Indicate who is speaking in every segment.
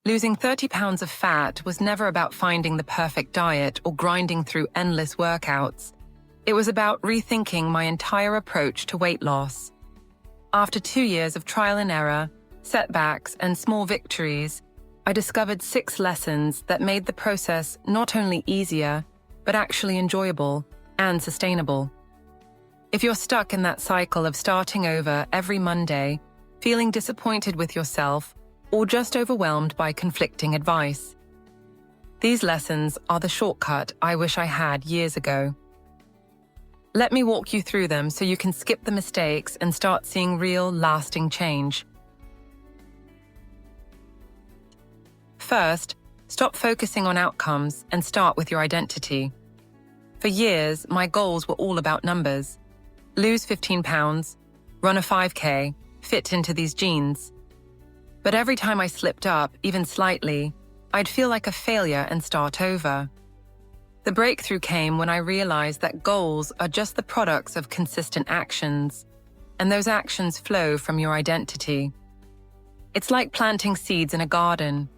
Speaker 1: Losing 30 pounds of fat was never about finding the perfect diet or grinding through endless workouts. It was about rethinking my entire approach to weight loss. After 2 years of trial and error, setbacks, and small victories, I discovered 6 lessons that made the process not only easier, but actually enjoyable and sustainable. If you're stuck in that cycle of starting over every Monday, feeling disappointed with yourself, or just overwhelmed by conflicting advice, these lessons are the shortcut I wish I had years ago. Let me walk you through them so you can skip the mistakes and start seeing real, lasting change. First, stop focusing on outcomes and start with your identity. For years, my goals were all about numbers. Lose 15 pounds, run a 5K, fit into these jeans. But every time I slipped up, even slightly, I'd feel like a failure and start over. The breakthrough came when I realized that goals are just the products of consistent actions, and those actions flow from your identity. It's like planting seeds in a garden.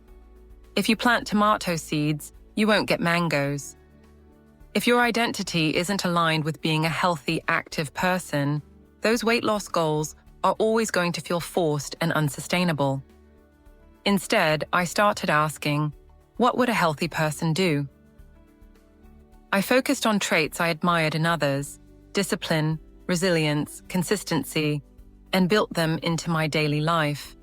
Speaker 1: If you plant tomato seeds, you won't get mangoes. If your identity isn't aligned with being a healthy, active person, those weight loss goals are always going to feel forced and unsustainable. Instead, I started asking, what would a healthy person do? I focused on traits I admired in others, discipline, resilience, consistency, and built them into my daily life.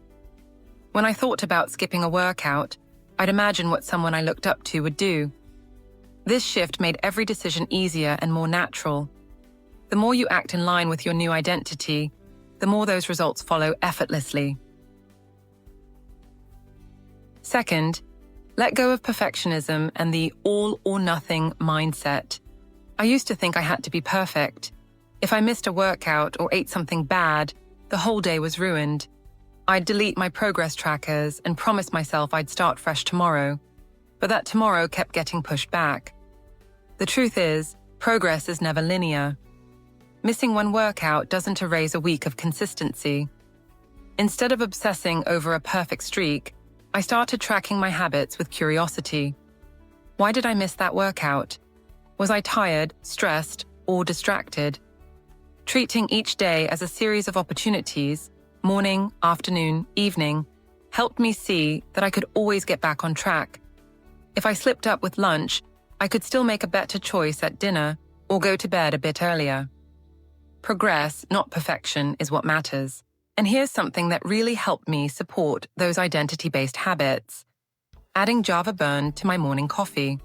Speaker 1: When I thought about skipping a workout, I'd imagine what someone I looked up to would do. This shift made every decision easier and more natural. The more you act in line with your new identity, the more those results follow effortlessly. Second, let go of perfectionism and the all-or-nothing mindset. I used to think I had to be perfect. If I missed a workout or ate something bad, the whole day was ruined. I'd delete my progress trackers and promise myself I'd start fresh tomorrow. But that tomorrow kept getting pushed back. The truth is, progress is never linear. Missing one workout doesn't erase a week of consistency. Instead of obsessing over a perfect streak, I started tracking my habits with curiosity. Why did I miss that workout? Was I tired, stressed, or distracted? Treating each day as a series of opportunities, morning, afternoon, evening, helped me see that I could always get back on track. If I slipped up with lunch, I could still make a better choice at dinner or go to bed a bit earlier. Progress, not perfection, is what matters. And here's something that really helped me support those identity-based habits: adding Java Burn to my morning coffee.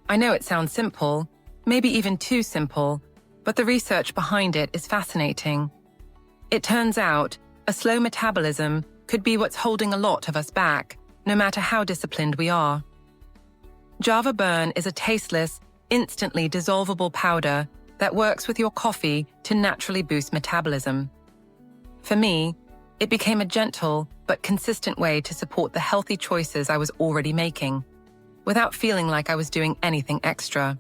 Speaker 1: I know it sounds simple, maybe even too simple, but the research behind it is fascinating. It turns out, a slow metabolism could be what's holding a lot of us back, no matter how disciplined we are. Java Burn is a tasteless, instantly dissolvable powder that works with your coffee to naturally boost metabolism. For me, it became a gentle but consistent way to support the healthy choices I was already making, without feeling like I was doing anything extra.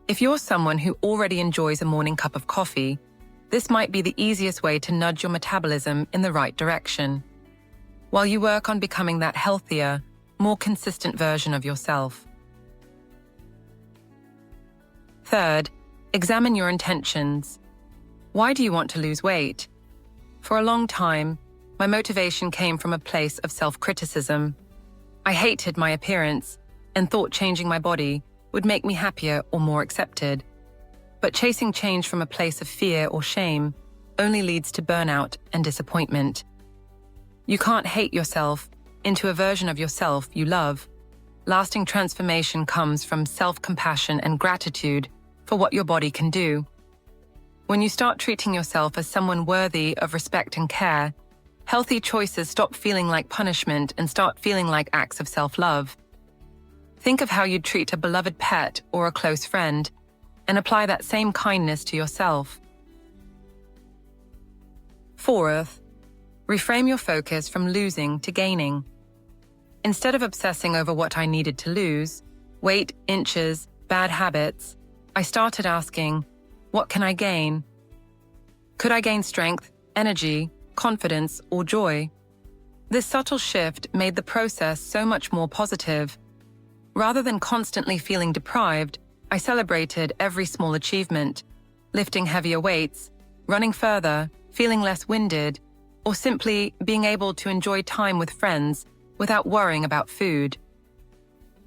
Speaker 1: If you're someone who already enjoys a morning cup of coffee, this might be the easiest way to nudge your metabolism in the right direction, while you work on becoming that healthier, more consistent version of yourself. Third, examine your intentions. Why do you want to lose weight? For a long time, my motivation came from a place of self-criticism. I hated my appearance and thought changing my body would make me happier or more accepted. But chasing change from a place of fear or shame only leads to burnout and disappointment. You can't hate yourself into a version of yourself you love. Lasting transformation comes from self-compassion and gratitude for what your body can do. When you start treating yourself as someone worthy of respect and care, healthy choices stop feeling like punishment and start feeling like acts of self-love. Think of how you'd treat a beloved pet or a close friend, and apply that same kindness to yourself. Fourth, reframe your focus from losing to gaining. Instead of obsessing over what I needed to lose, weight, inches, bad habits, I started asking, what can I gain? Could I gain strength, energy, confidence, or joy? This subtle shift made the process so much more positive. Rather than constantly feeling deprived, I celebrated every small achievement, lifting heavier weights, running further, feeling less winded, or simply being able to enjoy time with friends without worrying about food.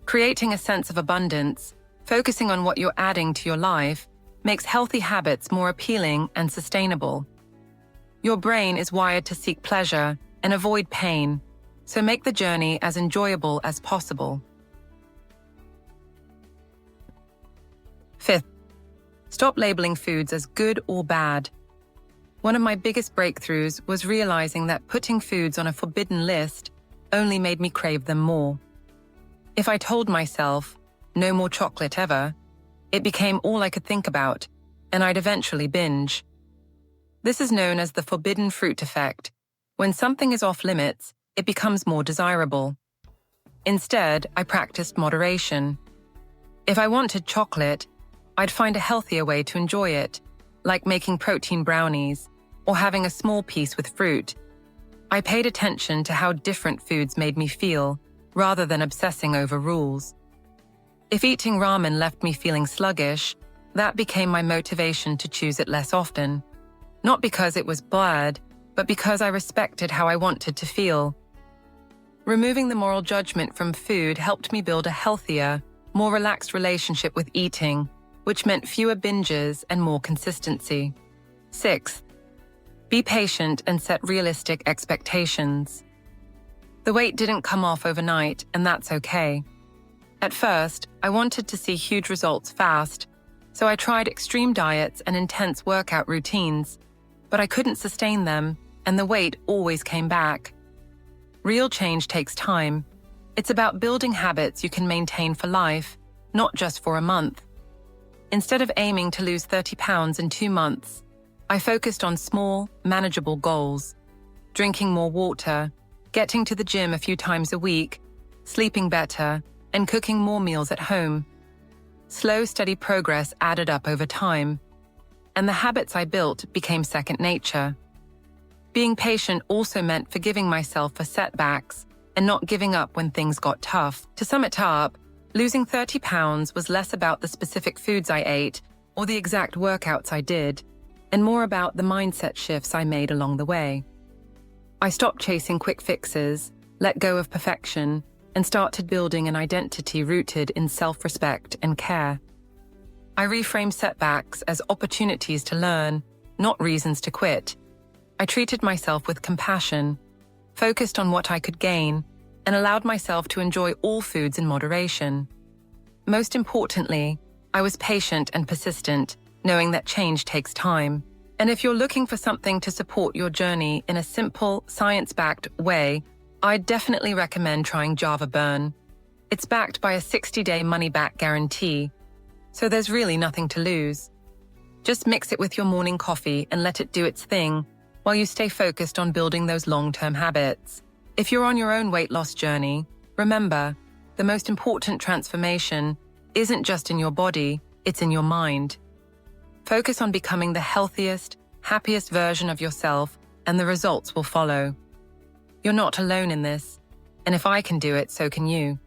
Speaker 1: Creating a sense of abundance, focusing on what you're adding to your life, makes healthy habits more appealing and sustainable. Your brain is wired to seek pleasure and avoid pain, so make the journey as enjoyable as possible. Fifth, stop labeling foods as good or bad. One of my biggest breakthroughs was realizing that putting foods on a forbidden list only made me crave them more. If I told myself, no more chocolate ever, it became all I could think about, and I'd eventually binge. This is known as the forbidden fruit effect. When something is off limits, it becomes more desirable. Instead, I practiced moderation. If I wanted chocolate, I'd find a healthier way to enjoy it, like making protein brownies or having a small piece with fruit. I paid attention to how different foods made me feel, rather than obsessing over rules. If eating ramen left me feeling sluggish, that became my motivation to choose it less often. Not because it was bad, but because I respected how I wanted to feel. Removing the moral judgment from food helped me build a healthier, more relaxed relationship with eating, which meant fewer binges and more consistency. Sixth, be patient and set realistic expectations. The weight didn't come off overnight, and that's okay. At first, I wanted to see huge results fast, so I tried extreme diets and intense workout routines, but I couldn't sustain them, and the weight always came back. Real change takes time. It's about building habits you can maintain for life, not just for a month. Instead of aiming to lose 30 pounds in 2 months, I focused on small, manageable goals. Drinking more water, getting to the gym a few times a week, sleeping better, and cooking more meals at home. Slow, steady progress added up over time, and the habits I built became second nature. Being patient also meant forgiving myself for setbacks and not giving up when things got tough. To sum it up, losing 30 pounds was less about the specific foods I ate or the exact workouts I did, and more about the mindset shifts I made along the way. I stopped chasing quick fixes, let go of perfection, and started building an identity rooted in self-respect and care. I reframed setbacks as opportunities to learn, not reasons to quit. I treated myself with compassion, focused on what I could gain, and allowed myself to enjoy all foods in moderation. Most importantly, I was patient and persistent, knowing that change takes time. And if you're looking for something to support your journey in a simple, science-backed way, I'd definitely recommend trying Java Burn. It's backed by a 60-day money-back guarantee, so there's really nothing to lose. Just mix it with your morning coffee and let it do its thing while you stay focused on building those long-term habits. If you're on your own weight loss journey, remember, the most important transformation isn't just in your body, it's in your mind. Focus on becoming the healthiest, happiest version of yourself, and the results will follow. You're not alone in this, and if I can do it, so can you.